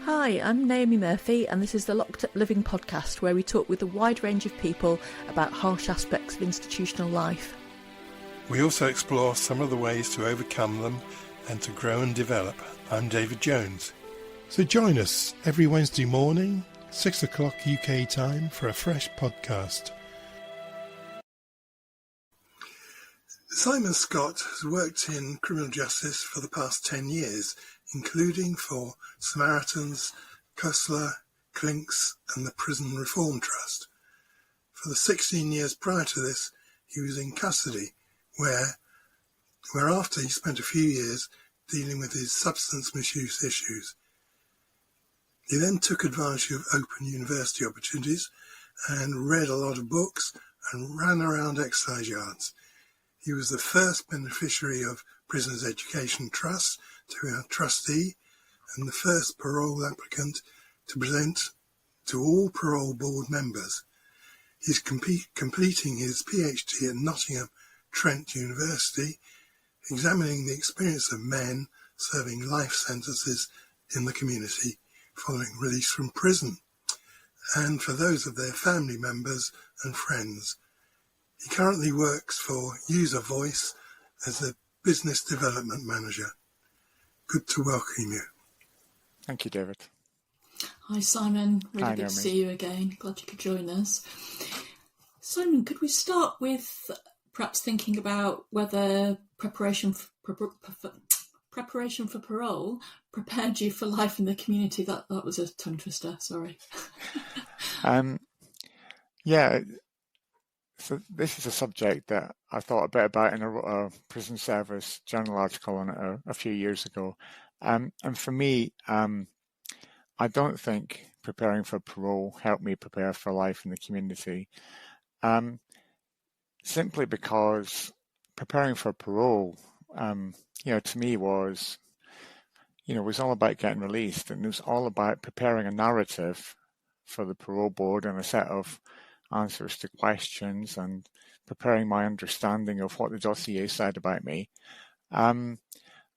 Hi, I'm Naomi Murphy, and this is the Locked Up Living podcast, where we talk with a wide range of people about harsh aspects of institutional life. We also explore some of the ways to overcome them and to grow and develop. I'm David Jones. So join us every Wednesday morning, 6 o'clock UK time, for a fresh podcast. Simon Scott has worked in criminal justice for the past 10 years, including for Samaritans, Kussler, Clinks and the Prison Reform Trust. For the 16 years prior to this, he was in custody, whereafter he spent a few years dealing with his substance misuse issues. He then took advantage of open university opportunities and read a lot of books and ran around exercise yards. He was the first beneficiary of Prisoners Education Trust to our trustee and the first parole applicant to present to all parole board members. He's completing his PhD at Nottingham Trent University, examining the experience of men serving life sentences in the community following release from prison, and for those of their family members and friends. He currently works for User Voice as a business development manager. Good to welcome you. Thank you, David. Hi, Simon. Really Hi, good Naomi. to see you again. Glad you could join us. Simon, could we start with perhaps thinking about whether preparation for parole prepared you for life in the community? That was a tongue twister, sorry. Yeah, so this is a subject that I thought a bit about in a prison service journal article on it a few years ago. And for me, I don't think preparing for parole helped me prepare for life in the community. Simply because preparing for parole, to me was all about getting released, and it was all about preparing a narrative for the parole board and a set of answers to questions and preparing my understanding of what the dossier said about me.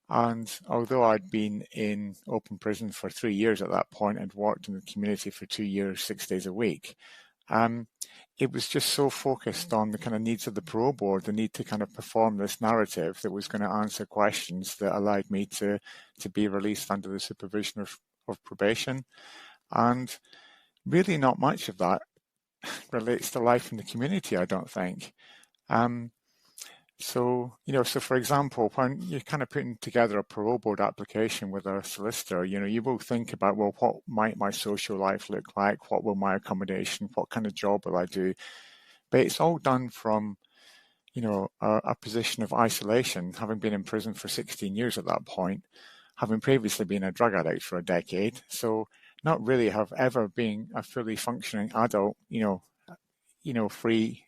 And although I'd been in open prison for 3 years at that point and worked in the community for 2 years, 6 days a week, it was just so focused on the kind of needs of the parole board, the need to kind of perform this narrative that was going to answer questions that allowed me to be released under the supervision of probation. And really not much of that relates to life in the community, I don't think. So for example, when you're kind of putting together a parole board application with a solicitor, you will think about, well, what might my social life look like? What will my accommodation? What kind of job will I do? But it's all done from, a position of isolation, having been in prison for 16 years at that point, having previously been a drug addict for a decade. So not really have ever been a fully functioning adult, free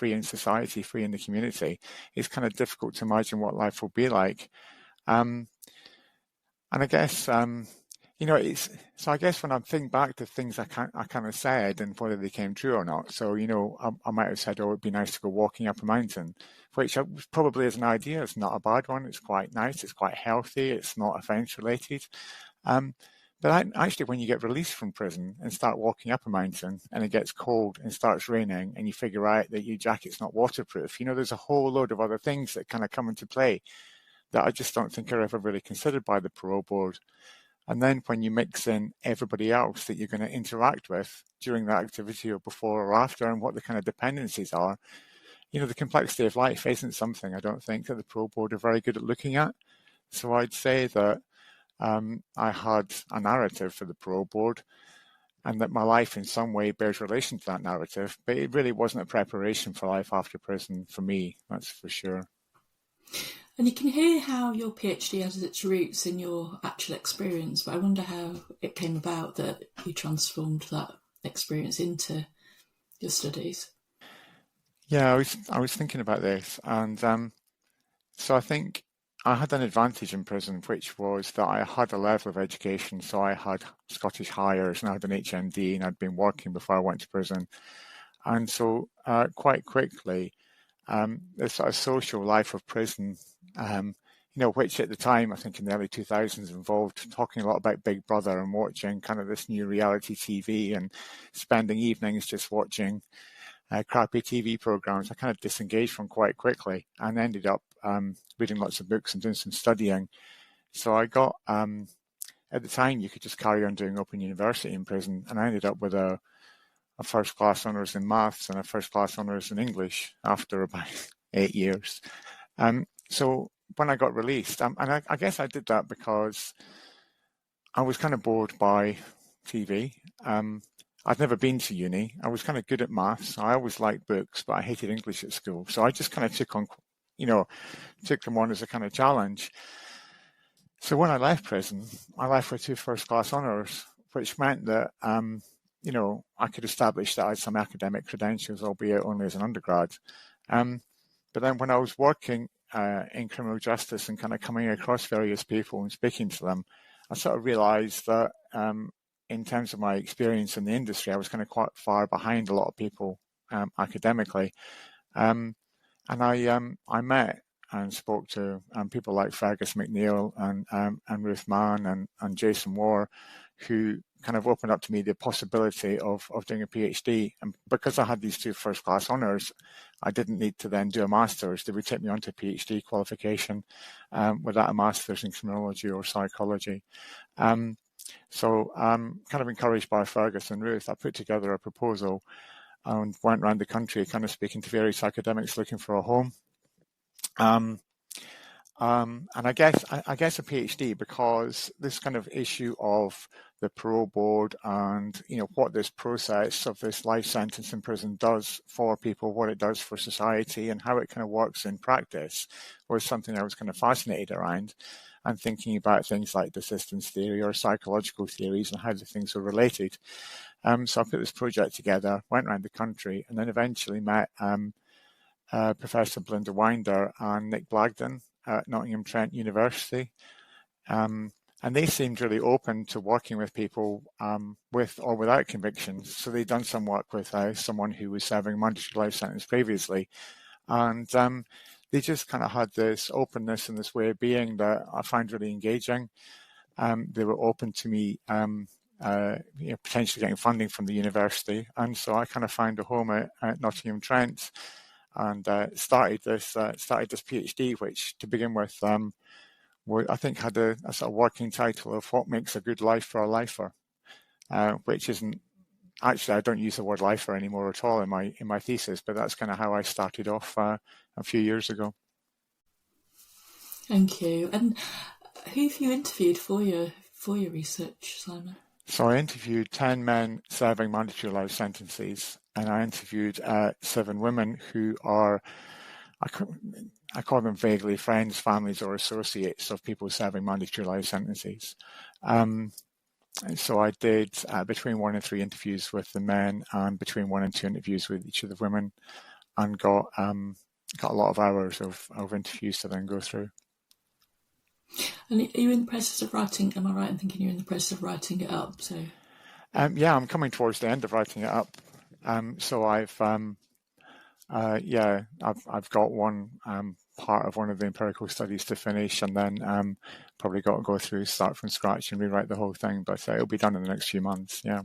in society, free in the community. It's kind of difficult to imagine what life will be like. And I guess, I guess when I think back to things I kind of said and whether they came true or not. So, I might have said, oh, it'd be nice to go walking up a mountain, which probably as an idea, it's not a bad one. It's quite nice. It's quite healthy. It's not offence related. But actually, when you get released from prison and start walking up a mountain and it gets cold and starts raining and you figure out that your jacket's not waterproof, there's a whole load of other things that kind of come into play that I just don't think are ever really considered by the parole board. And then when you mix in everybody else that you're going to interact with during that activity or before or after and what the kind of dependencies are, the complexity of life isn't something I don't think that the parole board are very good at looking at. So I'd say that I had a narrative for the parole board and that my life in some way bears relation to that narrative, but it really wasn't a preparation for life after prison for me, that's for sure. And you can hear how your PhD has its roots in your actual experience, but I wonder how it came about that you transformed that experience into your studies. Yeah, I was thinking about this, and so I think I had an advantage in prison, which was that I had a level of education. So I had Scottish Highers and I had an HND and I'd been working before I went to prison. And so quite quickly, the sort of social life of prison which at the time, I think in the early 2000s, involved talking a lot about Big Brother and watching kind of this new reality TV and spending evenings just watching crappy TV programs. I kind of disengaged from quite quickly and ended up reading lots of books and doing some studying. So I got, at the time, you could just carry on doing Open University in prison, and I ended up with a first-class honours in maths and a first-class honours in English after about 8 years. So when I got released, and I guess I did that because I was kind of bored by TV. I'd never been to uni. I was kind of good at maths. I always liked books, but I hated English at school. So I just kind of took them on as a kind of challenge. So when I left prison, I left with 2 first-class honours, which meant that, I could establish that I had some academic credentials, albeit only as an undergrad. But then when I was working in criminal justice and kind of coming across various people and speaking to them, I sort of realised that in terms of my experience in the industry, I was kind of quite far behind a lot of people academically. And I met and spoke to people like Fergus McNeil and Ruth Mann and Jason Moore, who kind of opened up to me the possibility of doing a PhD. And because I had these 2 first-class honours, I didn't need to then do a master's. They would take me on to a PhD qualification without a master's in criminology or psychology. So kind of encouraged by Fergus and Ruth, I put together a proposal and went around the country kind of speaking to various academics looking for a home. And I guess a PhD, because this kind of issue of the parole board and what this process of this life sentence in prison does for people, what it does for society, and how it kind of works in practice was something I was kind of fascinated around, and thinking about things like desistance theory or psychological theories and how the things are related. So I put this project together, went around the country, and then eventually met Professor Belinda Winder and Nick Blagden at Nottingham Trent University. And they seemed really open to working with people with or without convictions. So they'd done some work with someone who was serving a mandatory life sentence previously. And they just kind of had this openness and this way of being that I find really engaging. They were open to me potentially getting funding from the university. And so I kind of found a home at Nottingham Trent and started this PhD, which to begin with, I think had a sort of working title of what makes a good life for a lifer, which isn't actually, I don't use the word lifer anymore at all in my thesis, but that's kind of how I started off a few years ago. Thank you. And who have you interviewed for your research, Simon? So I interviewed 10 men serving mandatory life sentences, and I interviewed 7 women who are, I call them vaguely friends, families, or associates of people serving mandatory life sentences. So I did between 1 and 3 interviews with the men, and between 1 and 2 interviews with each of the women, and got a lot of hours of interviews to then go through. And are you in the process of writing? Am I right in thinking you're in the process of writing it up? So, yeah, I'm coming towards the end of writing it up. So I've got one part of one of the empirical studies to finish, and then probably got to go through, start from scratch, and rewrite the whole thing. But it'll be done in the next few months. Yeah.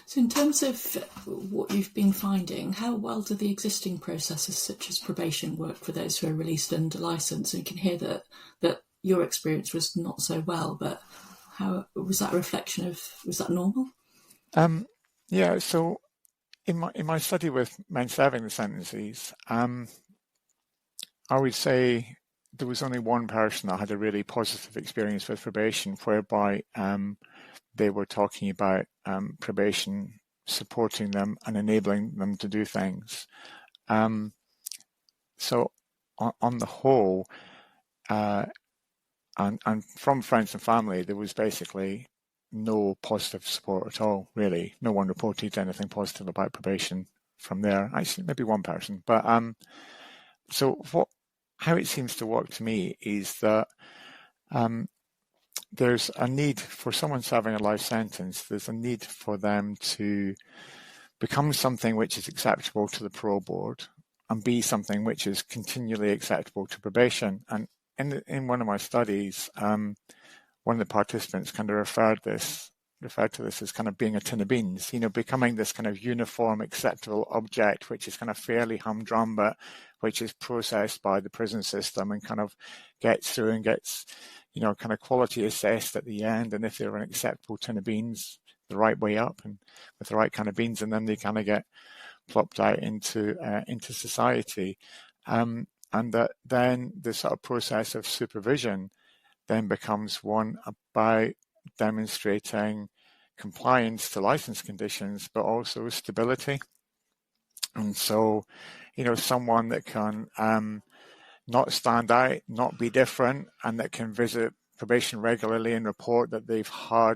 So, in terms of what you've been finding, how well do the existing processes such as probation work for those who are released under licence? And you can hear that your experience was not so well, but how was that a reflection of? Was that normal? Yeah. So, in my study with men serving the sentences, I would say there was only one person that had a really positive experience with probation, whereby they were talking about probation supporting them and enabling them to do things. So on the whole, and from friends and family, there was basically no positive support at all, really. No one reported anything positive about probation from there. Actually, maybe one person. But so how it seems to work to me is that there's a need for someone serving a life sentence. There's a need for them to become something which is acceptable to the parole board and be something which is continually acceptable to probation. And in one of my studies, one of the participants kind of referred to this as kind of being a tin of beans, becoming this kind of uniform, acceptable object, which is kind of fairly humdrum, but which is processed by the prison system and kind of gets through and gets, kind of quality assessed at the end. And if they're an acceptable tin of beans, the right way up and with the right kind of beans, and then they kind of get plopped out into society. And that then the sort of process of supervision then becomes one about demonstrating compliance to license conditions, but also stability. And so, someone that can not stand out, not be different, and that can visit probation regularly and report that they've had,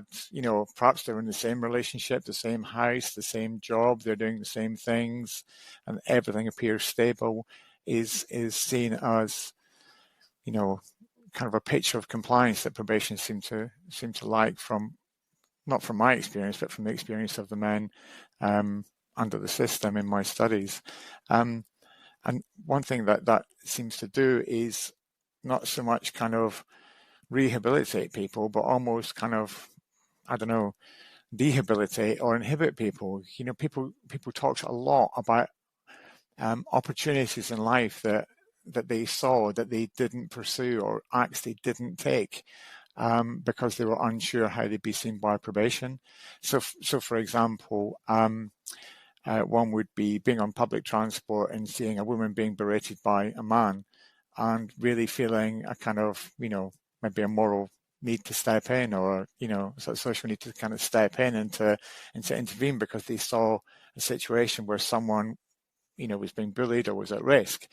perhaps they're in the same relationship, the same house, the same job, they're doing the same things, and everything appears stable, is seen as, kind of a picture of compliance that probation seem to like, from not from my experience, but from the experience of the men under the system in my studies. And one thing that seems to do is not so much kind of rehabilitate people, but almost kind of, I don't know, dehabilitate or inhibit people. People talk a lot about opportunities in life that they saw that they didn't pursue, or acts they didn't take, because they were unsure how they'd be seen by probation. So for example, one would be being on public transport and seeing a woman being berated by a man, and really feeling a kind of, maybe a moral need to step in, or, sort of social need to kind of step in and to intervene, because they saw a situation where someone, was being bullied or was at risk.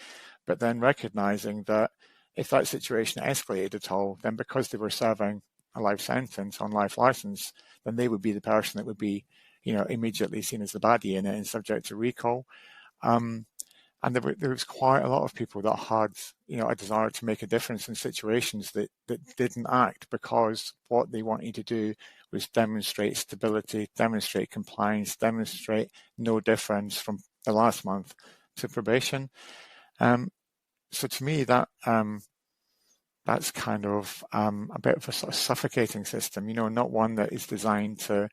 But then recognizing that if that situation escalated at all, then because they were serving a life sentence on life license, then they would be the person that would be, immediately seen as the baddie in it and subject to recall. And there was quite a lot of people that had, a desire to make a difference in situations that didn't act, because what they wanted to do was demonstrate stability, demonstrate compliance, demonstrate no difference from the last month to probation. So to me, that's kind of a bit of a sort of suffocating system, not one that is designed to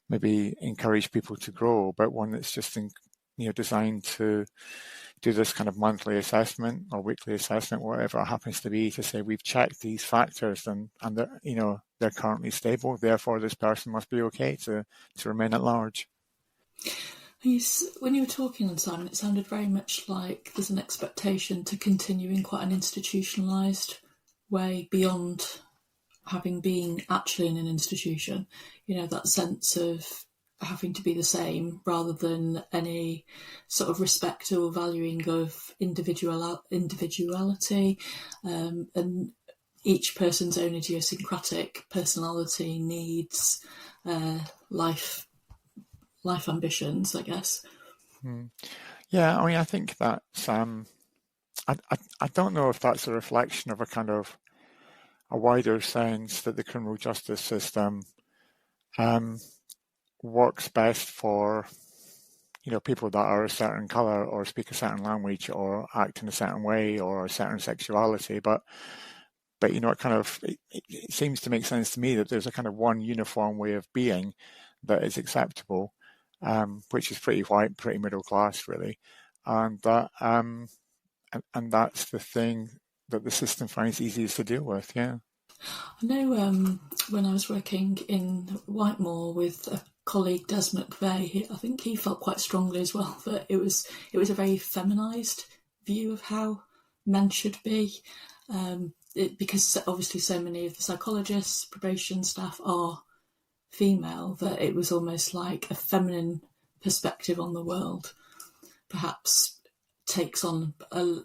maybe encourage people to grow, but one that's just designed to do this kind of monthly assessment or weekly assessment, whatever it happens to be, to say we've checked these factors and they're currently stable, therefore this person must be okay to remain at large. When you were talking, Simon, it sounded very much like there's an expectation to continue in quite an institutionalised way beyond having been actually in an institution. That sense of having to be the same, rather than any sort of respect or valuing of individuality, and each person's own idiosyncratic personality, needs, life ambitions, I guess. Yeah, I think that's I don't know if that's a reflection of a kind of a wider sense that the criminal justice system works best for people that are a certain colour or speak a certain language or act in a certain way or a certain sexuality, but it seems to make sense to me that there's a kind of one uniform way of being that is acceptable, which is pretty white, pretty middle class, really, and that and that's the thing that the system finds easiest to deal with. Yeah, I know when I was working in Whitemore with a colleague, Des McVeigh, I think he felt quite strongly as well that it was a very feminised view of how men should be, because obviously so many of the psychologists, probation staff are female, that it was almost like a feminine perspective on the world perhaps takes on a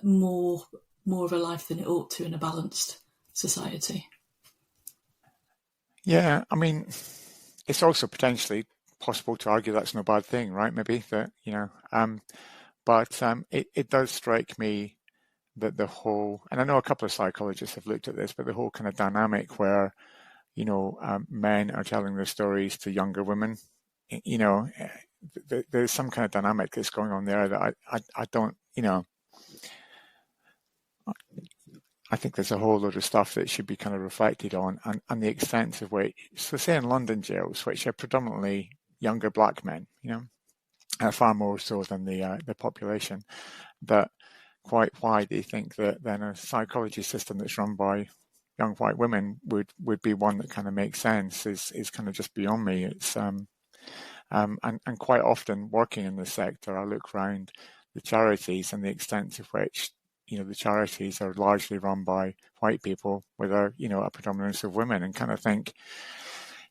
more of a life than it ought to in a balanced society. Yeah, it's also potentially possible to argue that's no bad thing, right? Maybe that, but it does strike me that the whole, and I know a couple of psychologists have looked at this, but the whole kind of dynamic where, men are telling their stories to younger women, there's some kind of dynamic that's going on there that I don't, I think there's a whole load of stuff that should be kind of reflected on, and the extent of which, so say in London jails, which are predominantly younger black men, far more so than the population, that quite why they think that then a psychology system that's run by young white women would be one that kind of makes sense is kind of just beyond me. It's and quite often working in this sector, I look around the charities and the extent to which the charities are largely run by white people with a predominance of women, and kind of think,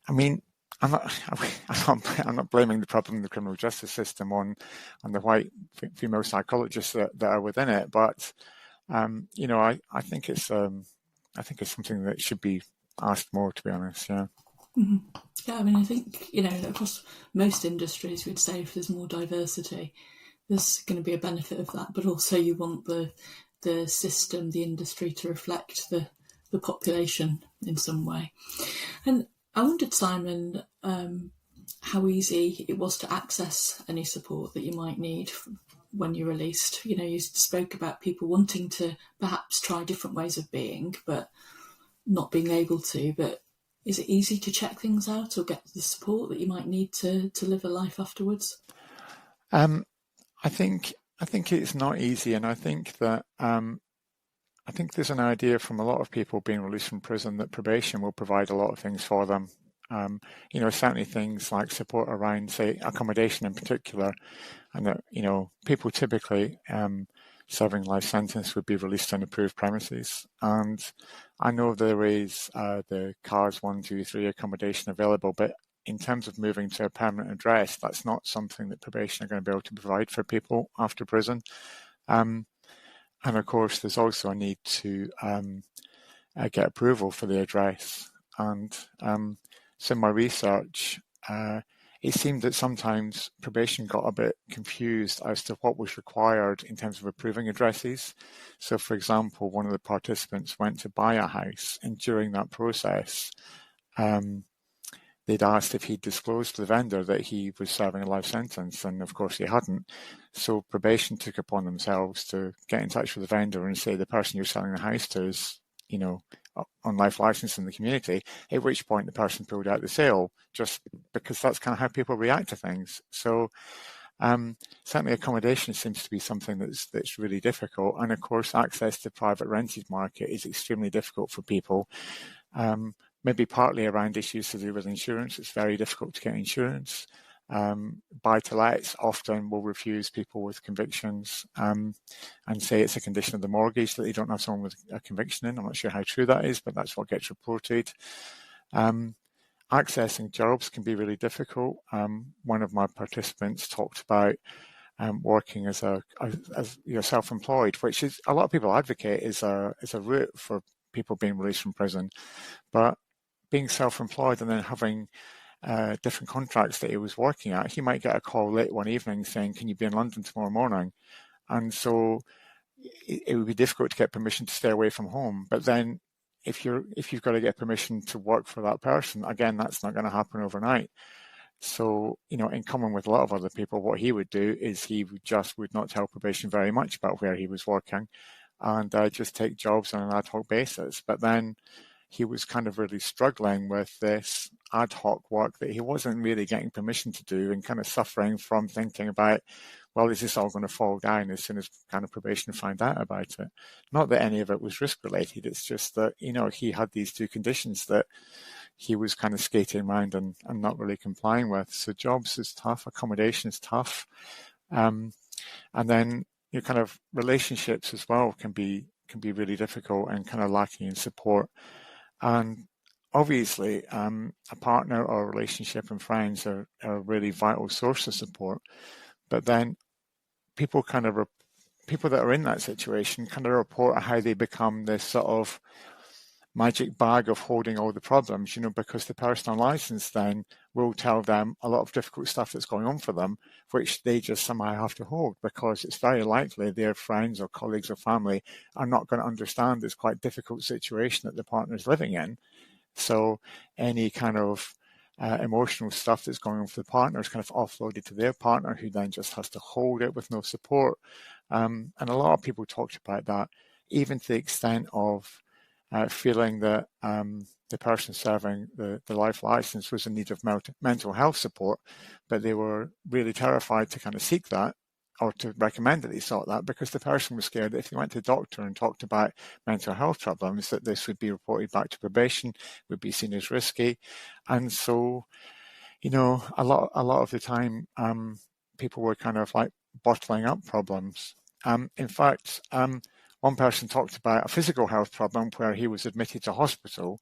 I mean, I'm not blaming the problem in the criminal justice system on the white female psychologists that are within it, but I think it's something that should be asked more, to be honest. Yeah. Mm-hmm. Yeah, I mean, I think across most industries, we'd say if there's more diversity, there's going to be a benefit of that, but also you want the system, the industry, to reflect the population in some way. And I wondered, Simon, how easy it was to access any support that you might need when you're released. You spoke about people wanting to perhaps try different ways of being, but not being able to. But is it easy to check things out or get the support that you might need to live a life afterwards? I think it's not easy, and I think that I think there's an idea from a lot of people being released from prison that probation will provide a lot of things for them. Certainly things like support around, say, accommodation in particular, and that people typically serving life sentence would be released on approved premises. And I know there is the CARS 1, 2, 3 accommodation available, but in terms of moving to a permanent address, that's not something that probation are going to be able to provide for people after prison. And of course, there's also a need to get approval for the address. And so in my research, it seemed that sometimes probation got a bit confused as to what was required in terms of approving addresses. So, for example, one of the participants went to buy a house, and during that process, they'd asked if he'd disclosed to the vendor that he was serving a life sentence, and of course he hadn't. So probation took upon themselves to get in touch with the vendor and say the person you're selling the house to is, on life license in the community, at which point the person pulled out the sale, just because that's kind of how people react to things. So certainly accommodation seems to be something that's really difficult. And of course, access to private rented market is extremely difficult for people. Maybe partly around issues to do with insurance. It's very difficult to get insurance. Buy-to-lets often will refuse people with convictions and say it's a condition of the mortgage that they don't have someone with a conviction in. I'm not sure how true that is, but that's what gets reported. Accessing jobs can be really difficult. One of my participants talked about working as self-employed, which is a lot of people advocate is a route for people being released from prison, but being self-employed and then having different contracts that he was working at, he might get a call late one evening saying, "Can you be in London tomorrow morning?" And so it would be difficult to get permission to stay away from home. But then if you've got to get permission to work for that person, again, that's not going to happen overnight. So, in common with a lot of other people, what he would do is he would not tell probation very much about where he was working and just take jobs on an ad hoc basis. But then he was kind of really struggling with this ad hoc work that he wasn't really getting permission to do, and kind of suffering from thinking about, well, is this all going to fall down as soon as kind of probation find out about it? Not that any of it was risk related. It's just that, he had these two conditions that he was kind of skating around and not really complying with. So jobs is tough, accommodation is tough. And then your kind of relationships as well can be really difficult and kind of lacking in support. And obviously, a partner or a relationship and friends are a really vital source of support. But then people that are in that situation kind of report how they become this sort of magic bag of holding all the problems, because the person on license then will tell them a lot of difficult stuff that's going on for them, which they just somehow have to hold, because it's very likely their friends or colleagues or family are not going to understand this quite difficult situation that the partner is living in. So any kind of emotional stuff that's going on for the partner is kind of offloaded to their partner, who then just has to hold it with no support. And a lot of people talked about that even to the extent of feeling that the person serving the life license was in need of mental health support, but they were really terrified to kind of seek that or to recommend that they sought that because the person was scared that if they went to the doctor and talked about mental health problems, that this would be reported back to probation, would be seen as risky. And so, a lot of the time, people were kind of like bottling up problems. In fact, one person talked about a physical health problem where he was admitted to hospital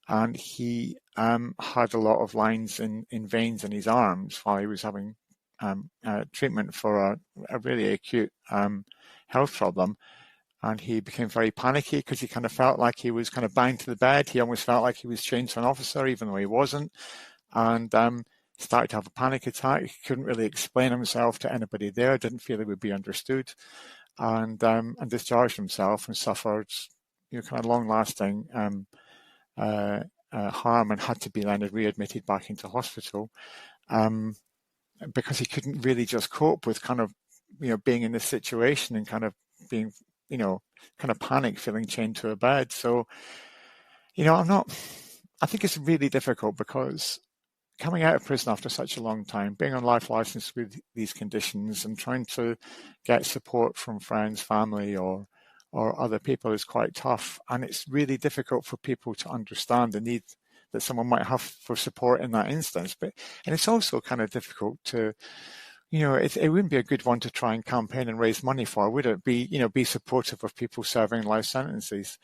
and he had a lot of lines in veins in his arms while he was having treatment for a really acute health problem. And he became very panicky because he kind of felt like he was kind of bound to the bed. He almost felt like he was chained to an officer, even though he wasn't. And started to have a panic attack. He couldn't really explain himself to anybody there, didn't feel he would be understood, and discharged himself and suffered kind of long-lasting harm and had to be then readmitted back into hospital because he couldn't really just cope with kind of being in this situation and kind of being kind of panic, feeling chained to a bed. So I think it's really difficult because coming out of prison after such a long time, being on life license with these conditions and trying to get support from friends, family, or other people is quite tough. And it's really difficult for people to understand the need that someone might have for support in that instance. And it's also kind of difficult to, it wouldn't be a good one to try and campaign and raise money for, would it? Be supportive of people serving life sentences.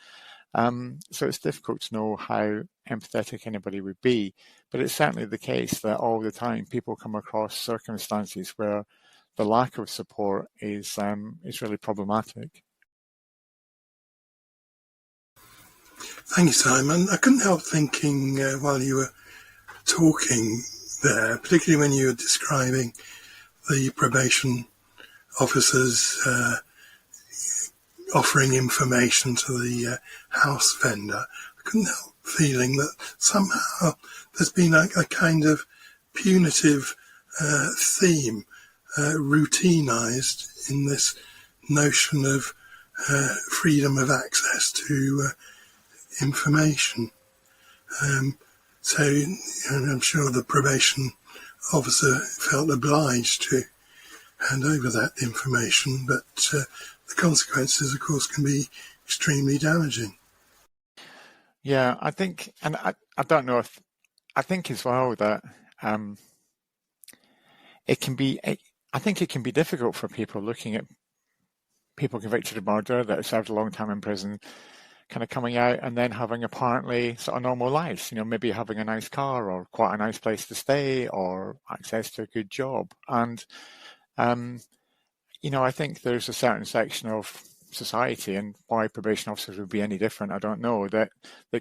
So it's difficult to know how empathetic anybody would be, but it's certainly the case that all the time people come across circumstances where the lack of support is really problematic. Thank you, Simon. I couldn't help thinking while you were talking there, particularly when you were describing the probation officers offering information to the house vendor. I couldn't help feeling that somehow there's been a kind of punitive theme routinized in this notion of freedom of access to information. So I'm sure the probation officer felt obliged to hand over that information, but the consequences, of course, can be extremely damaging. Yeah, I think, and I don't know if, I think as well that it can be, I think it can be difficult for people looking at people convicted of murder that have served a long time in prison, kind of coming out and then having apparently sort of normal lives, maybe having a nice car or quite a nice place to stay or access to a good job. And, I think there's a certain section of society, and why probation officers would be any different, I don't know, that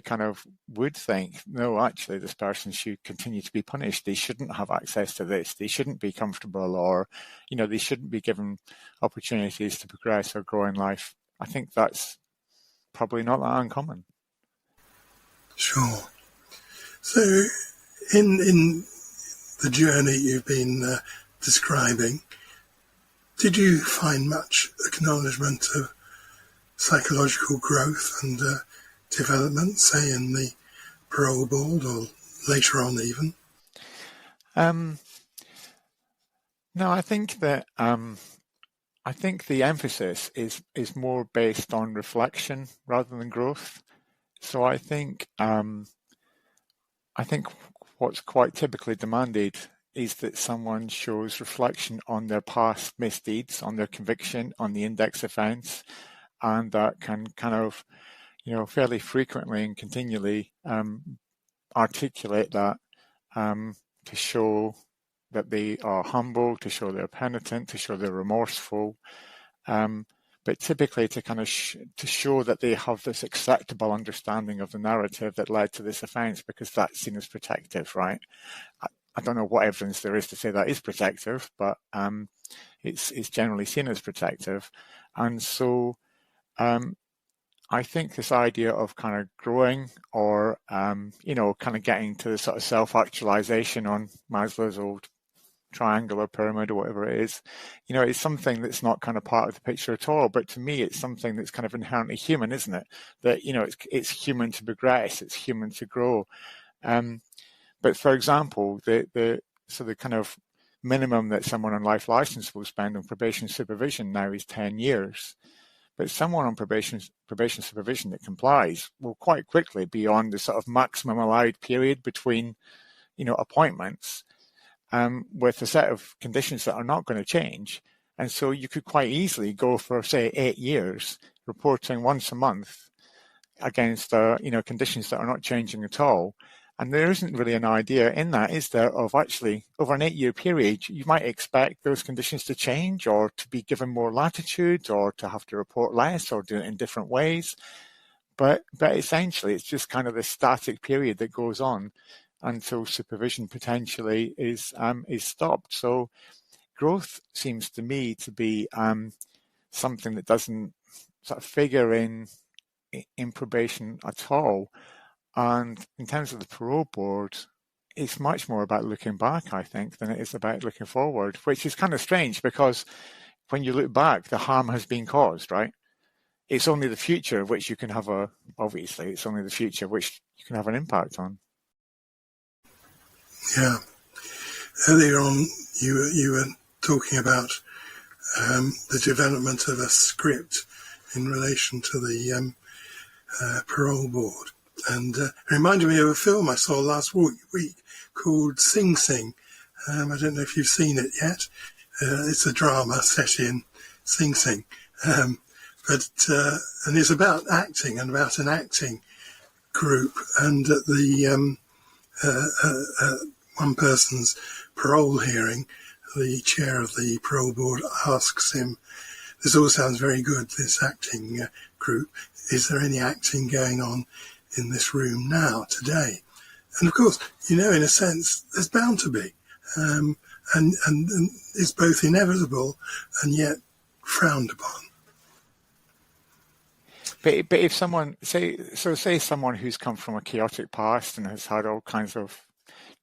kind of would think, no, actually, this person should continue to be punished. They shouldn't have access to this. They shouldn't be comfortable, or, they shouldn't be given opportunities to progress or grow in life. I think that's probably not that uncommon. Sure. So in the journey you've been describing, did you find much acknowledgement of psychological growth and development, say in the parole board or later on even? No, I think that I think the emphasis is more based on reflection rather than growth. So I think what's quite typically demanded is that someone shows reflection on their past misdeeds, on their conviction, on the index offence, and that can kind of, fairly frequently and continually articulate that to show that they are humble, to show they're penitent, to show they're remorseful, but typically to kind of to show that they have this acceptable understanding of the narrative that led to this offence, because that's seen as protective, right? I don't know what evidence there is to say that is protective, but it's generally seen as protective. And so I think this idea of kind of growing or, kind of getting to the sort of self-actualization on Maslow's old triangle or pyramid or whatever it is. It's something that's not kind of part of the picture at all. But to me, it's something that's kind of inherently human, isn't it? That, it's human to progress, it's human to grow. But for example, the kind of minimum that someone on life license will spend on probation supervision now is 10 years. But someone on probation supervision that complies will quite quickly be on the sort of maximum allowed period between, appointments, with a set of conditions that are not going to change. And so you could quite easily go for, say, 8 years, reporting once a month against, conditions that are not changing at all. And there isn't really an idea in that, is there, of actually over an 8-year period, you might expect those conditions to change or to be given more latitude or to have to report less or do it in different ways. But essentially, it's just kind of this static period that goes on until supervision potentially is stopped. So growth seems to me to be something that doesn't sort of figure in probation at all. And in terms of the parole board, it's much more about looking back, I think, than it is about looking forward, which is kind of strange because when you look back, the harm has been caused, right? It's only the future which you can have it's only the future which you can have an impact on. Yeah. Earlier on, you were talking about the development of a script in relation to the parole board. And it reminded me of a film I saw last week called Sing Sing. I don't know if you've seen it yet. It's a drama set in Sing Sing. And it's about acting and about an acting group. And at the one person's parole hearing, the chair of the parole board asks him, this all sounds very good, this acting group. Is there any acting going on in this room now, today? And of course, in a sense, there's bound to be. And it's both inevitable and yet frowned upon. But if someone, say someone who's come from a chaotic past and has had all kinds of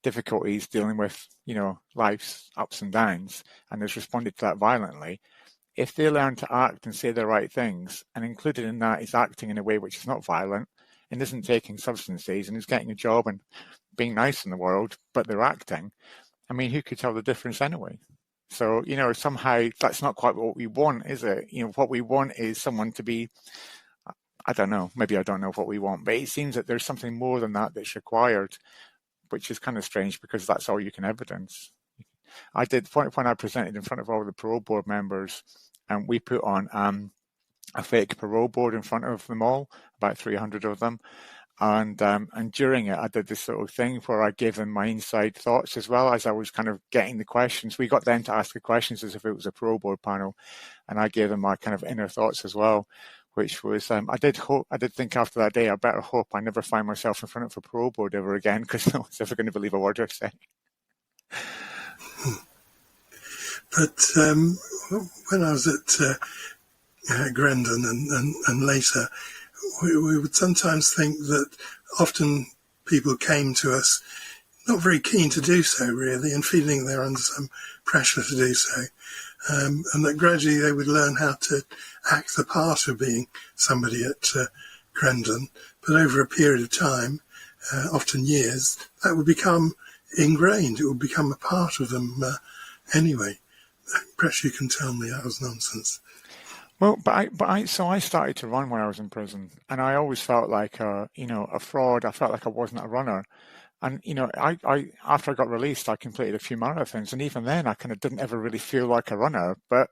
difficulties dealing with, life's ups and downs and has responded to that violently, if they learn to act and say the right things, and included in that is acting in a way which is not violent and isn't taking substances and is getting a job and being nice in the world, but they're acting, I mean, who could tell the difference anyway? So, somehow that's not quite what we want, is it? What we want is someone to be, I don't know, maybe I don't know what we want, but it seems that there's something more than that that's required, which is kind of strange because that's all you can evidence. I did, when I presented in front of all the parole board members, and we put on a fake parole board in front of them all, about 300 of them. And during it, I did this sort of thing where I gave them my inside thoughts as well as I was kind of getting the questions. We got them to ask the questions as if it was a parole board panel, and I gave them my kind of inner thoughts as well, which was, I did think after that day, I better hope I never find myself in front of a parole board ever again, because no one's ever going to believe a word I say. But when I was at Grendon and later, we would sometimes think that often people came to us not very keen to do so, really, and feeling they're under some pressure to do so, and that gradually they would learn how to act the part of being somebody at Grendon. But over a period of time, often years, that would become ingrained. It would become a part of them anyway. Perhaps you can tell me that was nonsense. Well, so I started to run when I was in prison, and I always felt like a fraud. I felt like I wasn't a runner, and I after I got released, I completed a few marathons, and even then, I kind of didn't ever really feel like a runner. But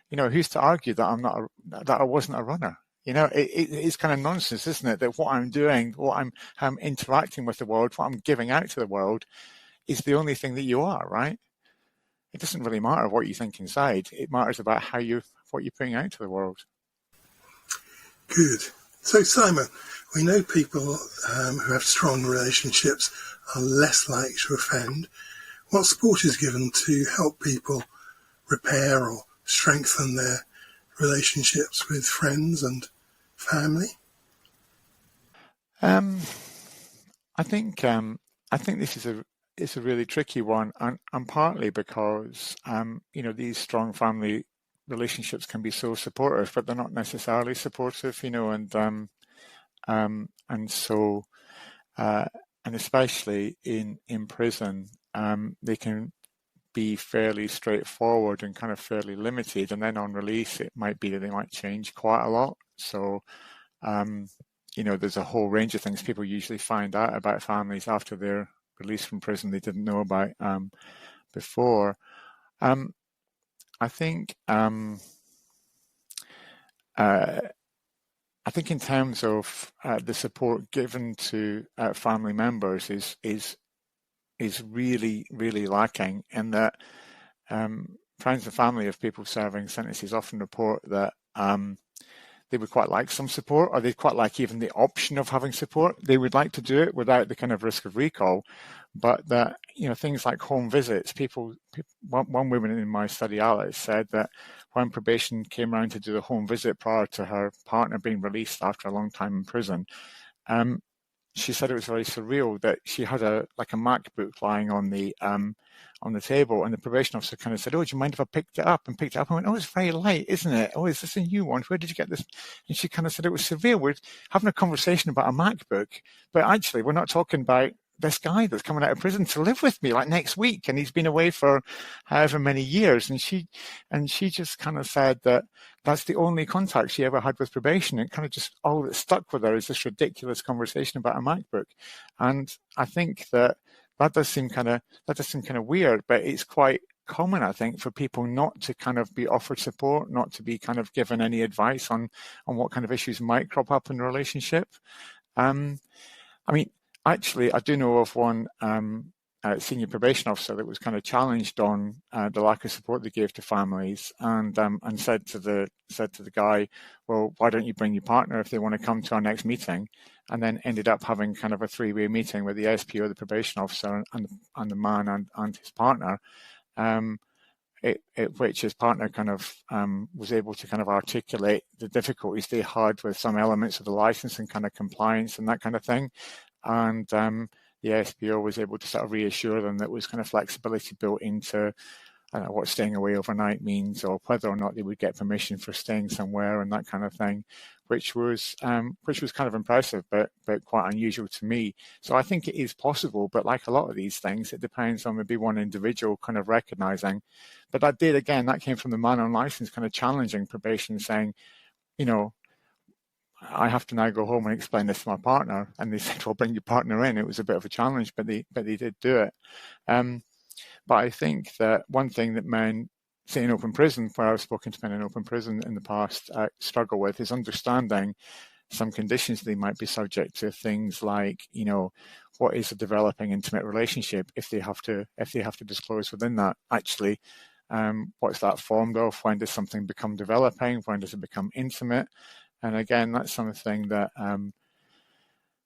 who's to argue that that I wasn't a runner? It's kind of nonsense, isn't it? That what I'm doing, I'm interacting with the world, what I'm giving out to the world, is the only thing that you are, right? It doesn't really matter what you think inside. It matters about what you're putting out to the world. Good. So, Simon, we know people who have strong relationships are less likely to offend. What support is given to help people repair or strengthen their relationships with friends and family? I think this is it's a really tricky one, and partly because these strong family relationships can be so supportive, but they're not necessarily supportive, and so and especially in prison, they can be fairly straightforward and kind of fairly limited, and then on release it might be that they might change quite a lot. So there's a whole range of things people usually find out about families after they're released from prison they didn't know about before. I think in terms of the support given to family members is really, really lacking, in that friends and family of people serving sentences often report that they would quite like some support, or they'd quite like even the option of having support. They would like to do it without the kind of risk of recall, but that things like home visits. One woman in my study, Alice, said that when probation came around to do the home visit prior to her partner being released after a long time in prison, she said it was very surreal that she had a MacBook lying on the table, and the probation officer kind of said, "Oh, do you mind if I picked it up?" And picked it up and went, "Oh, it's very light, isn't it? Oh, is this a new one? Where did you get this?" And she kind of said it was surreal. We're having a conversation about a MacBook, but actually we're not talking about this guy that's coming out of prison to live with me like next week, and he's been away for however many years. And she just kind of said that that's the only contact she ever had with probation. It kind of just all that stuck with her is this ridiculous conversation about a MacBook. And I think that does seem kind of weird, but it's quite common, I think, for people not to kind of be offered support, not to be kind of given any advice on what kind of issues might crop up in a relationship. Actually, I do know of one senior probation officer that was kind of challenged on the lack of support they gave to families, and said to the guy, "Well, why don't you bring your partner if they want to come to our next meeting?" And then ended up having kind of a three-way meeting with the SPO, the probation officer, and the man and his partner, which his partner kind of was able to kind of articulate the difficulties they had with some elements of the license and kind of compliance and that kind of thing. And the SPO was able to sort of reassure them that there was kind of flexibility built into what staying away overnight means, or whether or not they would get permission for staying somewhere and that kind of thing, which was kind of impressive, but quite unusual to me. So I think it is possible, but like a lot of these things, it depends on maybe one individual kind of recognizing. But that came from the man on license kind of challenging probation, saying, I have to now go home and explain this to my partner. And they said, well, bring your partner in. It was a bit of a challenge, but they did do it. But I think that one thing that men, say in open prison, where I've spoken to men in open prison in the past, struggle with is understanding some conditions they might be subject to. Things like, what is a developing intimate relationship if they have to disclose within that? Actually, what's that formed of? When does something become developing? When does it become intimate? And again, that's something that,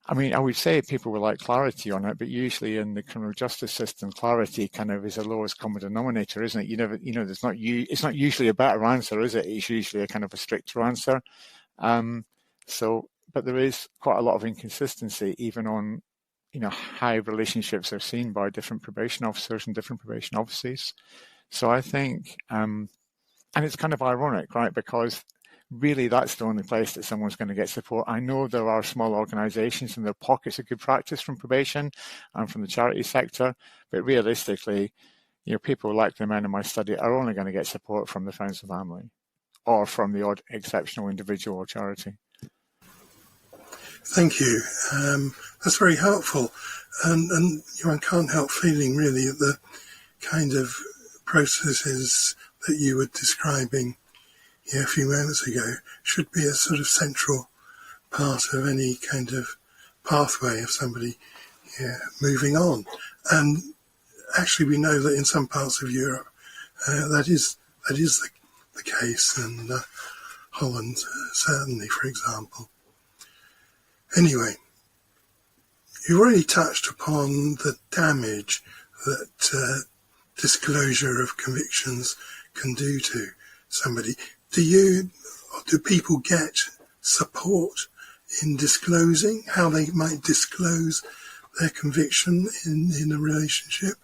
I would say people would like clarity on it, but usually in the criminal justice system, clarity kind of is a lowest common denominator, isn't it? It's not usually a better answer, is it? It's usually a kind of a stricter answer. But there is quite a lot of inconsistency even on, how relationships are seen by different probation officers and different probation offices. So I think, and it's kind of ironic, right? Because really, that's the only place that someone's going to get support. I know there are small organisations and there are pockets of good practice from probation and from the charity sector, but realistically, people like the men in my study are only going to get support from the friends and family, or from the odd exceptional individual or charity. Thank you. That's very helpful, and I can't help feeling really that the kind of processes that you were describing a few moments ago should be a sort of central part of any kind of pathway of somebody moving on. And actually, we know that in some parts of Europe that is the case, and Holland certainly, for example. Anyway, you've already touched upon the damage that disclosure of convictions can do to somebody. Do people get support in disclosing how they might disclose their conviction in a relationship?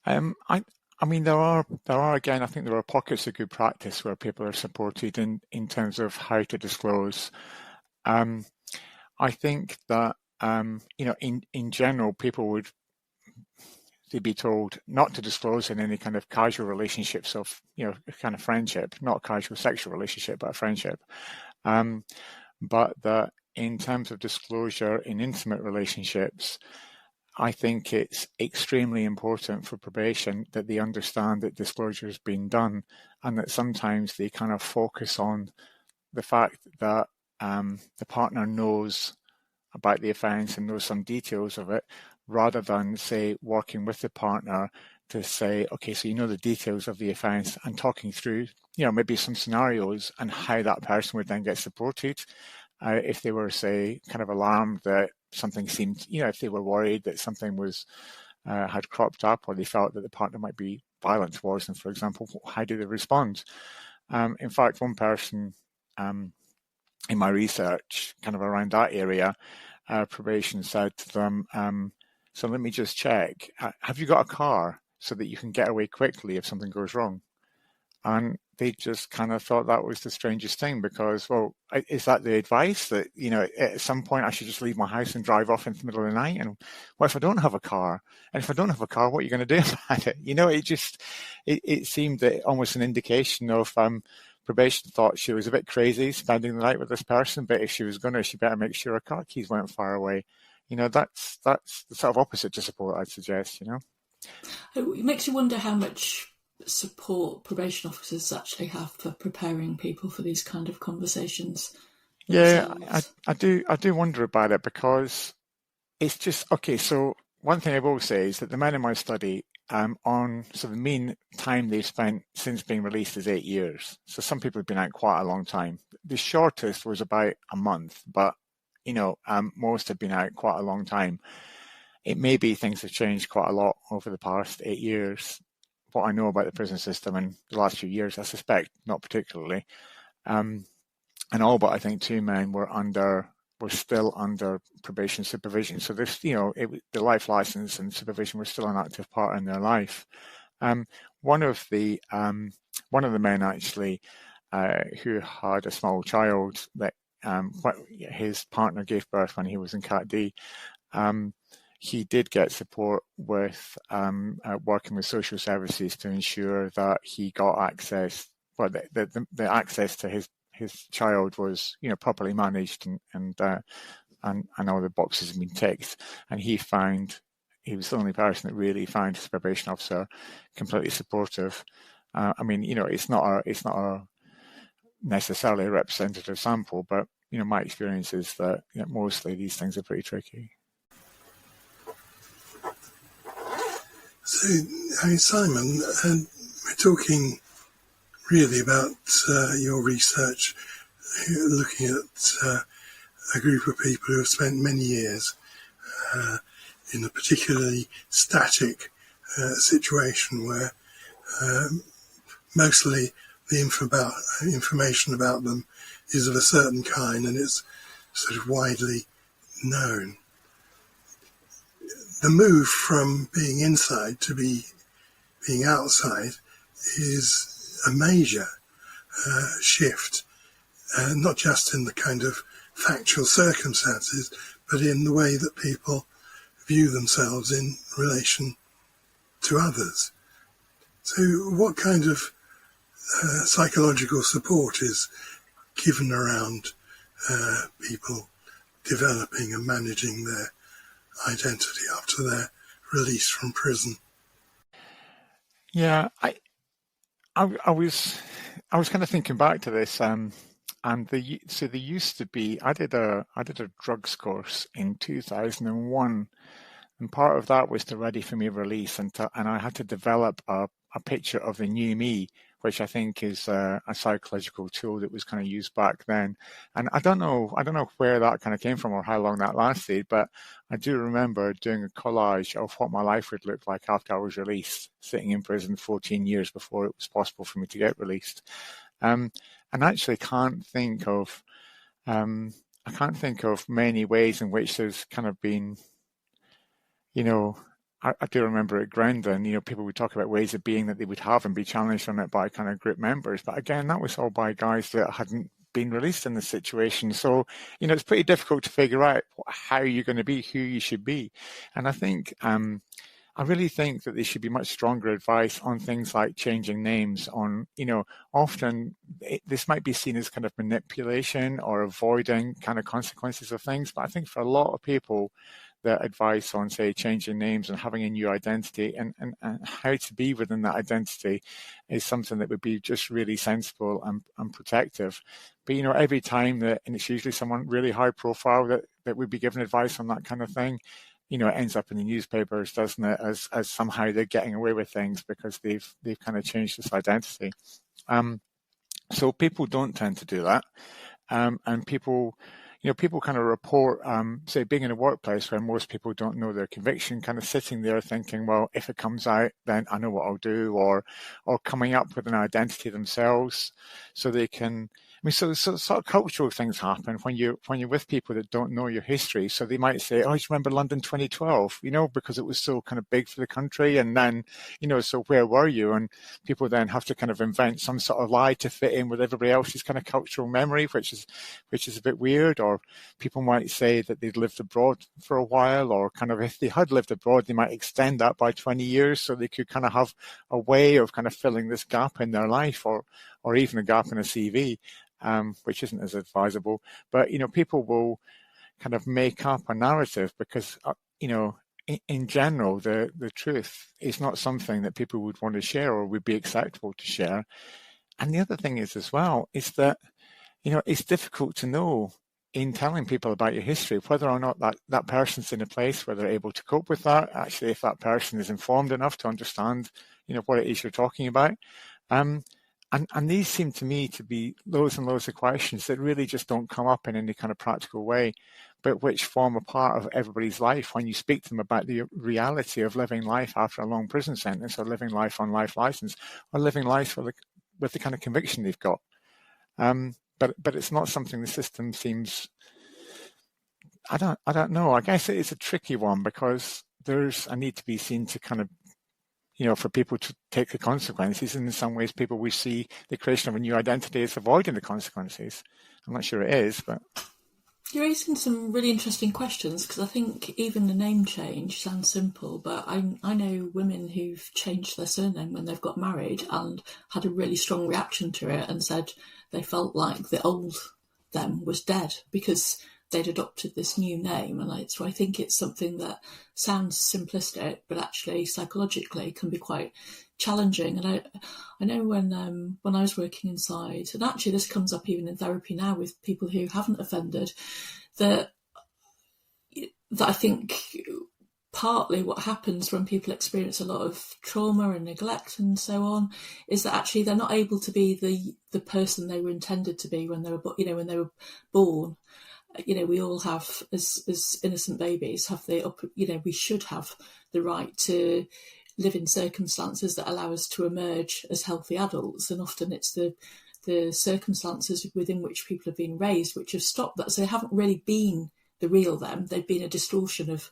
I mean, there are again, I think there are pockets of good practice where people are supported in terms of how to disclose. I think that in general, people would be told not to disclose in any kind of casual relationships of kind of friendship, not casual sexual relationship, but a friendship. But that in terms of disclosure in intimate relationships, I think it's extremely important for probation that they understand that disclosure has been done, and that sometimes they kind of focus on the fact that the partner knows about the offence and knows some details of it, rather than, say, working with the partner to say, okay, so you know the details of the offence, and talking through, maybe some scenarios and how that person would then get supported. If they were, say, kind of alarmed that something seemed, if they were worried that something was had cropped up, or they felt that the partner might be violent towards them, for example, how do they respond? In fact, one person in my research, kind of around that area, probation said to them, so let me just check, have you got a car so that you can get away quickly if something goes wrong? And they just kind of thought that was the strangest thing, because, well, is that the advice that, at some point I should just leave my house and drive off in the middle of the night? And what if I don't have a car? And if I don't have a car, what are you going to do about it? It seemed that almost an indication of probation thought she was a bit crazy spending the night with this person, but if she was going to, she better make sure her car keys weren't far away. That's the sort of opposite to support, I'd suggest, It makes you wonder how much support probation officers actually have for preparing people for these kind of conversations. Yeah, I do wonder about it, because it's just, okay, so one thing I will say is that the men in my study, so the mean time they've spent since being released is 8 years. So some people have been out quite a long time. The shortest was about a month, but most have been out quite a long time. It may be things have changed quite a lot over the past 8 years. What I know about the prison system in the last few years, I suspect not particularly. And all but I think 2 men were still under probation supervision. So this, the life license and supervision were still an active part in their life. One of the men actually, who had a small child that his partner gave birth when he was in Cat D, he did get support with working with social services to ensure that he got access. Well, the access to his child was, properly managed, and all the boxes have been ticked. And he was the only person that really found his probation officer completely supportive. It's not a necessarily a representative sample, but my experience is that mostly these things are pretty tricky. So, Simon, we're talking really about your research, looking at a group of people who have spent many years in a particularly static situation where mostly the information about them is of a certain kind and it's sort of widely known. The move from being inside to being outside is a major shift, not just in the kind of factual circumstances, but in the way that people view themselves in relation to others. So what kind of psychological support is given around people developing and managing their identity after their release from prison? Yeah, I was kind of thinking back to this, and there used to be. I did a drugs course in 2001, and part of that was to ready for me release, and I had to develop a picture of the new me, which I think is a psychological tool that was kind of used back then. And I don't know where that kind of came from or how long that lasted, but I do remember doing a collage of what my life would look like after I was released, sitting in prison 14 years before it was possible for me to get released. And actually can't think of many ways in which there's kind of been I do remember at Grendon, people would talk about ways of being that they would have and be challenged on it by kind of group members. But again, that was all by guys that hadn't been released in the situation. So, it's pretty difficult to figure out how you're going to be, who you should be. And I think, I really think that there should be much stronger advice on things like changing names on, often this might be seen as kind of manipulation or avoiding kind of consequences of things. But I think for a lot of people, the advice on, say, changing names and having a new identity and how to be within that identity is something that would be just really sensible and protective. But, every time that, and it's usually someone really high profile that would be given advice on that kind of thing, it ends up in the newspapers, doesn't it, as somehow they're getting away with things because they've kind of changed this identity. So people don't tend to do that. And people kind of report, say, being in a workplace where most people don't know their conviction, kind of sitting there thinking, well, if it comes out, then I know what I'll do, or coming up with an identity themselves so they can. So sort of cultural things happen when you're with people that don't know your history. So they might say, "Oh, I just remember London 2012," because it was so kind of big for the country. And then, so where were you? And people then have to kind of invent some sort of lie to fit in with everybody else's kind of cultural memory, which is a bit weird. Or people might say that they'd lived abroad for a while, or kind of if they had lived abroad, they might extend that by 20 years so they could kind of have a way of kind of filling this gap in their life, or even a gap in a CV. Which isn't as advisable, but people will kind of make up a narrative because in general the truth is not something that people would want to share or would be acceptable to share. And the other thing is as well is that it's difficult to know in telling people about your history whether or not that person's in a place where they're able to cope with that. Actually, if that person is informed enough to understand what it is you're talking about. And these seem to me to be loads and loads of questions that really just don't come up in any kind of practical way, but which form a part of everybody's life when you speak to them about the reality of living life after a long prison sentence, or living life on life license, or living life with the kind of conviction they've got. But it's not something the system seems. I don't know. I guess it is a tricky one because there's a need to be seen to kind of. For people to take the consequences. And in some ways, people will see the creation of a new identity as avoiding the consequences. I'm not sure it is, but... You're raising some really interesting questions, because I think even the name change sounds simple, but I know women who've changed their surname when they've got married and had a really strong reaction to it and said they felt like the old them was dead because they'd adopted this new name. And so I think it's something that sounds simplistic, but actually psychologically can be quite challenging. And I know when I was working inside, and actually this comes up even in therapy now with people who haven't offended, that I think partly what happens when people experience a lot of trauma and neglect and so on is that actually they're not able to be the person they were intended to be when they were born. We all have, as innocent babies, have we should have the right to live in circumstances that allow us to emerge as healthy adults. And often it's the circumstances within which people have been raised which have stopped that. So they haven't really been the real them. They've been a distortion of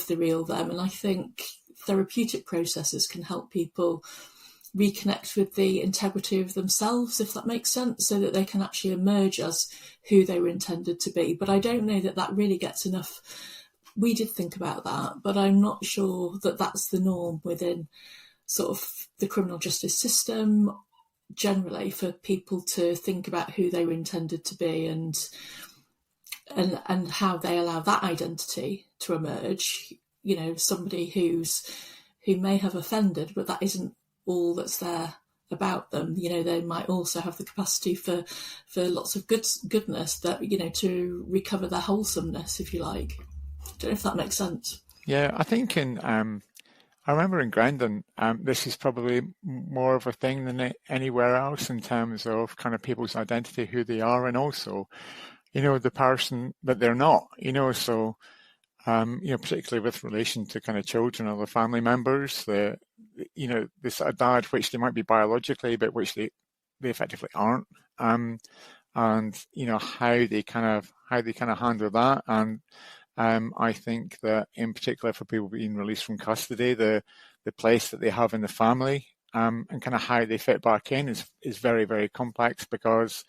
the real them. And I think therapeutic processes can help people reconnect with the integrity of themselves, if that makes sense, so that they can actually emerge as who they were intended to be. But I don't know that really gets enough. We did think about that, but I'm not sure that that's the norm within sort of the criminal justice system generally, for people to think about who they were intended to be and how they allow that identity to emerge. Somebody who may have offended, but that isn't all that's there about them. They might also have the capacity for lots of goodness, that to recover their wholesomeness, if you like. I don't know if that makes sense. Yeah, I think I remember in Grendon, this is probably more of a thing than anywhere else in terms of kind of people's identity, who they are, and also, the person that they're not. So particularly with relation to kind of children or the family members, the sort of dad, which they might be biologically, but which they effectively aren't, and how they kind of handle that, and I think that in particular for people being released from custody, the place that they have in the family and kind of how they fit back in is very, very complex, because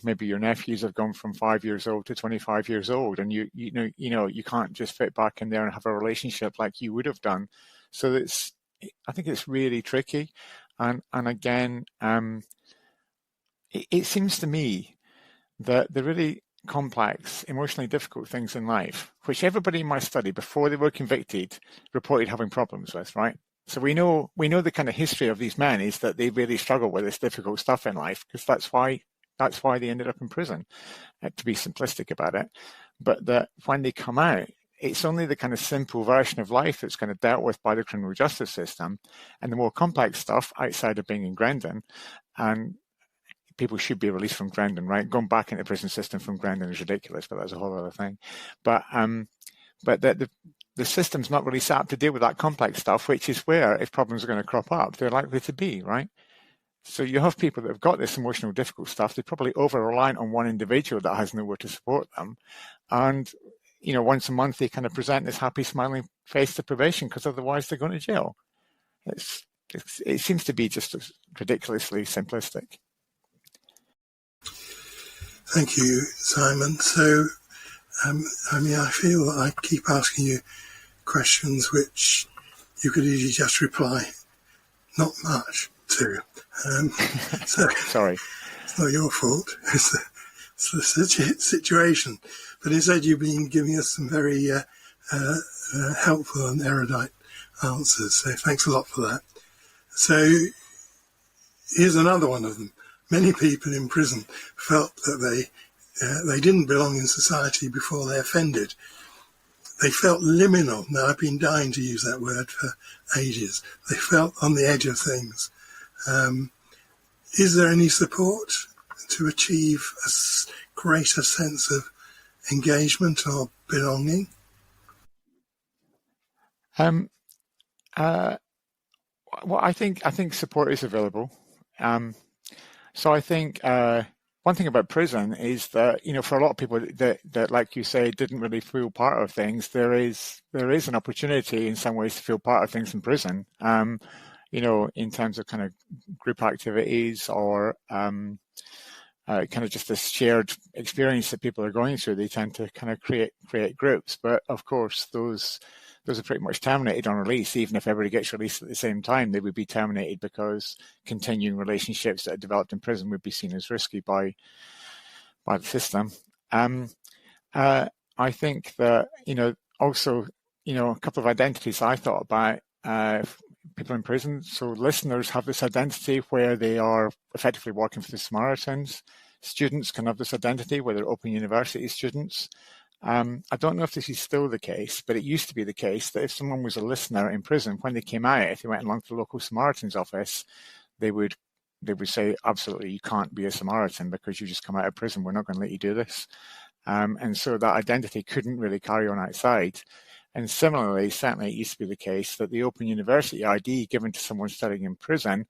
maybe your nephews have gone from 5 years old to 25 years old, and you can't just fit back in there and have a relationship like you would have done. So I think it's really tricky, and again, it seems to me that the really complex, emotionally difficult things in life, which everybody in my study before they were convicted reported having problems with, right? So we know the kind of history of these men is that they really struggle with this difficult stuff in life, because that's why they ended up in prison, to be simplistic about it. But that when they come out, it's only the kind of simple version of life that's kind of dealt with by the criminal justice system, and the more complex stuff outside of being in Grendon, and people should be released from Grendon, right? Going back into the prison system from Grendon is ridiculous, but that's a whole other thing. But the system's not really set up to deal with that complex stuff, which is where, if problems are going to crop up, they're likely to be, right? So you have people that have got this emotional difficult stuff. They're probably over-reliant on one individual that has nowhere to support them. And, once a month they kind of present this happy, smiling face to probation, because otherwise they're going to jail. It seems to be just ridiculously simplistic. Thank you, Simon. So, I feel that I keep asking you questions which you could easily just reply, not much to. So Sorry. It's not your fault. It's the situation. But instead, you've been giving us some very helpful and erudite answers. So thanks a lot for that. So here's another one of them. Many people in prison felt that they didn't belong in society before they offended. They felt liminal. Now, I've been dying to use that word for ages. They felt on the edge of things. Is there any support to achieve a greater sense of engagement or belonging? Well, I think support is available. So I think one thing about prison is that, for a lot of people that like you say, didn't really feel part of things, there is an opportunity in some ways to feel part of things in prison. In terms of kind of group activities or kind of just this shared experience that people are going through. They tend to kind of create groups, but of course those are pretty much terminated on release. Even if everybody gets released at the same time, they would be terminated because continuing relationships that are developed in prison would be seen as risky by the system. I think that also a couple of identities I thought about. People in prison. So listeners have this identity where they are effectively working for the Samaritans. Students can have this identity where they're Open University students. I don't know if this is still the case, but it used to be the case that if someone was a listener in prison, when they came out, if they went along to the local Samaritan's office, they would say, absolutely, you can't be a Samaritan because you just come out of prison. We're not going to let you do this. And so that identity couldn't really carry on outside. And similarly, certainly it used to be the case that the Open University ID given to someone studying in prison,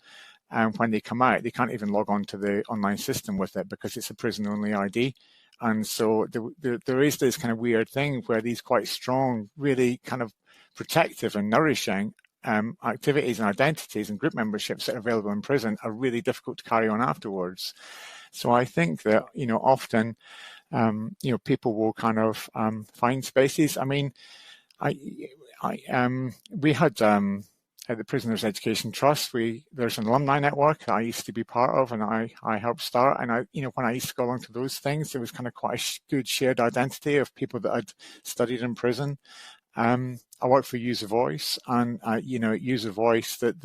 and when they come out, they can't even log on to the online system with it because it's a prison-only ID. And so there is this kind of weird thing where these quite strong, really kind of protective and nourishing activities and identities and group memberships that are available in prison are really difficult to carry on afterwards. So I think that, often, people will kind of find spaces. I mean, we had at the Prisoners Education Trust, there's an alumni network that I used to be part of, and I helped start. And when I used to go along to those things, there was kind of quite a good shared identity of people that had studied in prison. I work for Use a Voice, and Use a Voice, that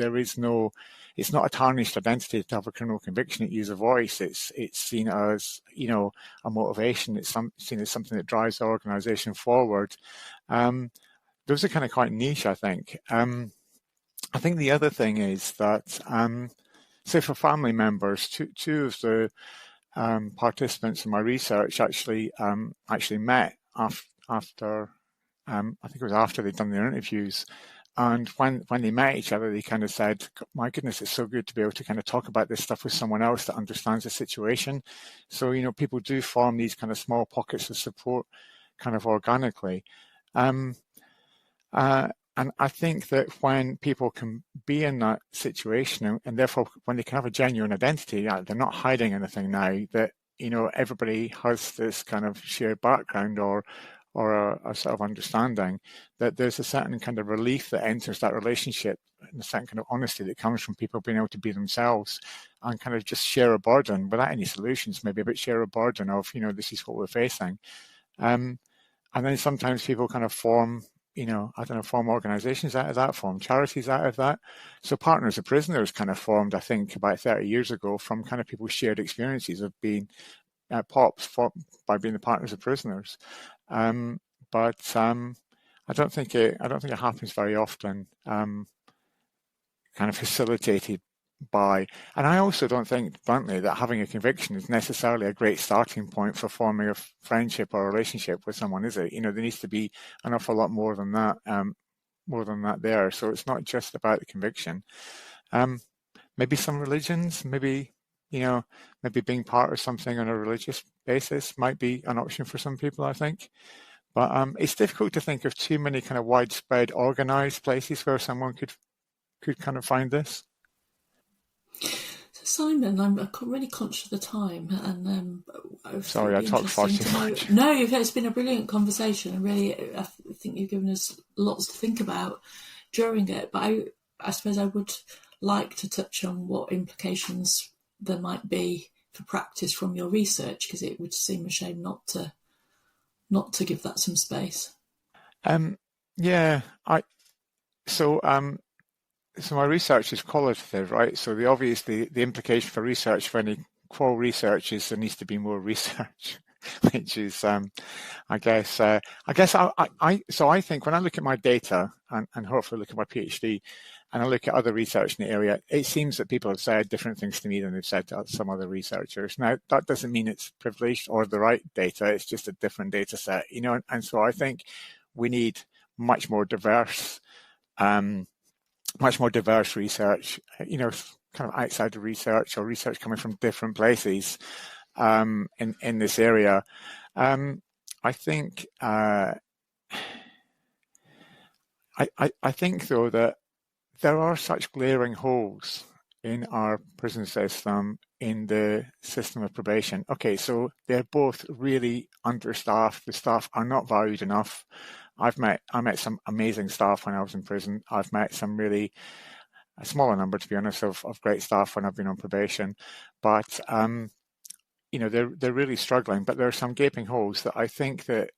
it's not a tarnished identity to have a criminal conviction at Use a Voice. It's seen as a motivation. It's seen as something that drives the organisation forward. Those are kind of quite niche, I think. I think the other thing is that, say for family members, two of the participants in my research actually met after, I think it was after they'd done their interviews. And when they met each other, they kind of said, my goodness, it's so good to be able to kind of talk about this stuff with someone else that understands the situation. So, people do form these kind of small pockets of support kind of organically. And I think that when people can be in that situation, and therefore when they can have a genuine identity, they're not hiding anything now, that, everybody has this kind of shared background or a sort of understanding, that there's a certain kind of relief that enters that relationship, and a certain kind of honesty that comes from people being able to be themselves and kind of just share a burden without any solutions, maybe, but share a burden of, this is what we're facing. And then sometimes people kind of form, form organizations out of that, form charities out of that. So Partners of Prisoners kind of formed, I think, about 30 years ago from kind of people's shared experiences of being POPs by being the Partners of Prisoners. But I don't think it happens very often, kind of facilitated by, and I also don't think, bluntly, that having a conviction is necessarily a great starting point for forming a friendship or relationship with someone, is it? There needs to be an awful lot more than that there. So it's not just about the conviction. Maybe some religions, maybe being part of something on a religious basis might be an option for some people, I think. But it's difficult to think of too many kind of widespread organized places where someone could kind of find this. So Simon, I'm really conscious of the time, and sorry, I talked far too much. No, it's been a brilliant conversation, and really, I think you've given us lots to think about during it. But I suppose I would like to touch on what implications there might be for practice from your research, because it would seem a shame not to give that some space. So my research is qualitative, right? So the implication for research, for any qual research, is there needs to be more research, which is, I think when I look at my data and hopefully look at my PhD, and I look at other research in the area, it seems that people have said different things to me than they've said to some other researchers. Now, that doesn't mean it's privileged or the right data. It's just a different data set, and so I think we need much more diverse research, kind of outside of research or research coming from different places in this area. I think though that there are such glaring holes in our prison system, in the system of probation. Okay, so they're both really understaffed. The staff are not valued enough. I met some amazing staff when I was in prison. I've met some really, a smaller number, to be honest, of great staff when I've been on probation. But they're really struggling. But there are some gaping holes that I think that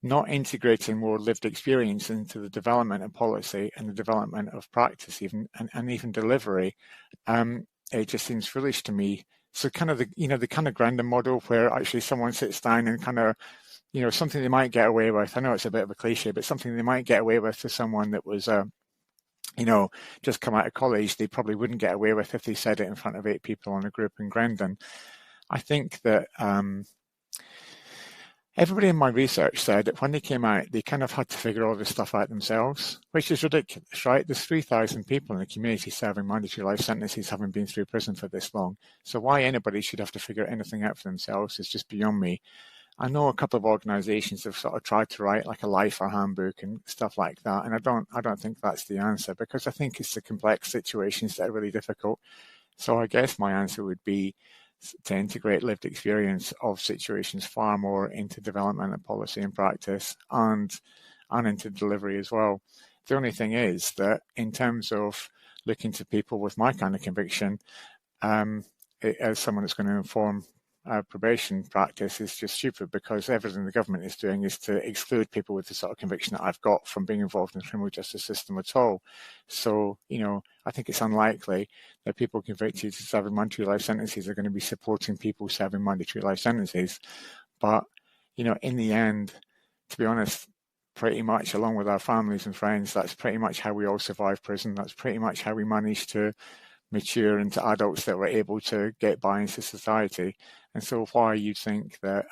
not integrating more lived experience into the development of policy and the development of practice, even and even delivery, it just seems foolish to me. So kind of the kind of Grandin model, where actually someone sits down and kind of, something they might get away with. I know it's a bit of a cliche, but something they might get away with to someone that was, just come out of college, they probably wouldn't get away with if they said it in front of 8 people on a group in Grandin. I think that everybody in my research said that when they came out, they kind of had to figure all this stuff out themselves, which is ridiculous, right? There's 3,000 people in the community serving mandatory life sentences having been through prison for this long. So why anybody should have to figure anything out for themselves is just beyond me. I know a couple of organisations have sort of tried to write like a lifer handbook and stuff like that, and I don't think that's the answer, because I think it's the complex situations that are really difficult. So I guess my answer would be to integrate lived experience of situations far more into development of policy and practice, and into delivery as well. The only thing is that in terms of looking to people with my kind of conviction, as someone that's going to inform probation practice, is just stupid, because everything the government is doing is to exclude people with the sort of conviction that I've got from being involved in the criminal justice system at all. So, I think it's unlikely that people convicted to serving mandatory life sentences are going to be supporting people serving mandatory life sentences. But, in the end, to be honest, pretty much along with our families and friends, that's pretty much how we all survive prison. That's pretty much how we manage to mature into adults that were able to get by into society. And so why you think that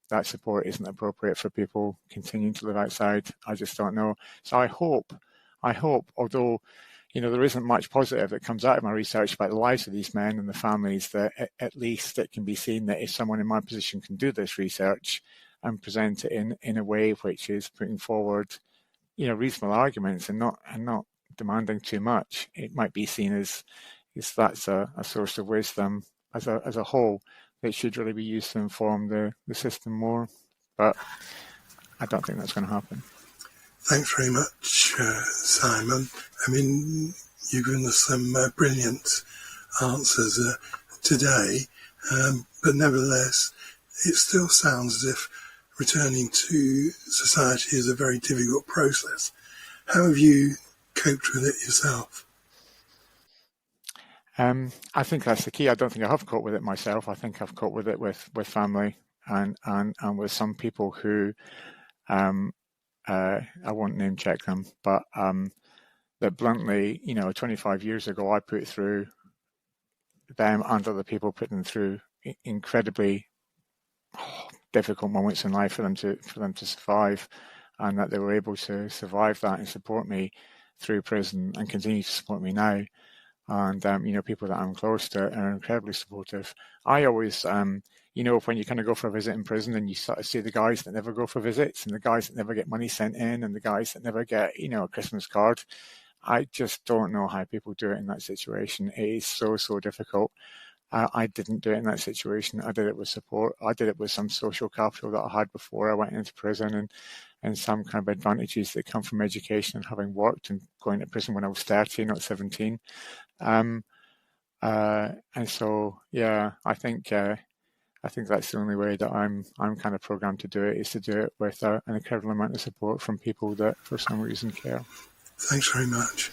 that support isn't appropriate for people continuing to live outside, I just don't know. So I hope, although there isn't much positive that comes out of my research about the lives of these men and the families, that at least it can be seen that if someone in my position can do this research, and present it in a way which is putting forward, reasonable arguments and not demanding too much. It might be seen as that's a source of wisdom as a whole that should really be used to inform the system more. But I don't think that's going to happen. Thanks very much, Simon. I mean, you've given us some brilliant answers today, but nevertheless, it still sounds as if returning to society is a very difficult process. How have you coped with it yourself? I think that's the key. I don't think I have coped with it myself. I think I've coped with it with family and with some people who, I won't name check them, but that bluntly, 25 years ago, I put through them and other people put them through incredibly difficult moments in life for them to survive, and that they were able to survive that and support me through prison and continue to support me now. And people that I'm close to are incredibly supportive. I always, when you kind of go for a visit in prison and you sort of see the guys that never go for visits and the guys that never get money sent in and the guys that never get, a Christmas card, I just don't know how people do it in that situation. It is so difficult. I didn't do it in that situation. I did it with support. I did it with some social capital that I had before I went into prison and some kind of advantages that come from education and having worked and going to prison when I was 30, not 17. And so, yeah, I think that's the only way that I'm kind of programmed to do it, is to do it with an incredible amount of support from people that for some reason care. Thanks very much.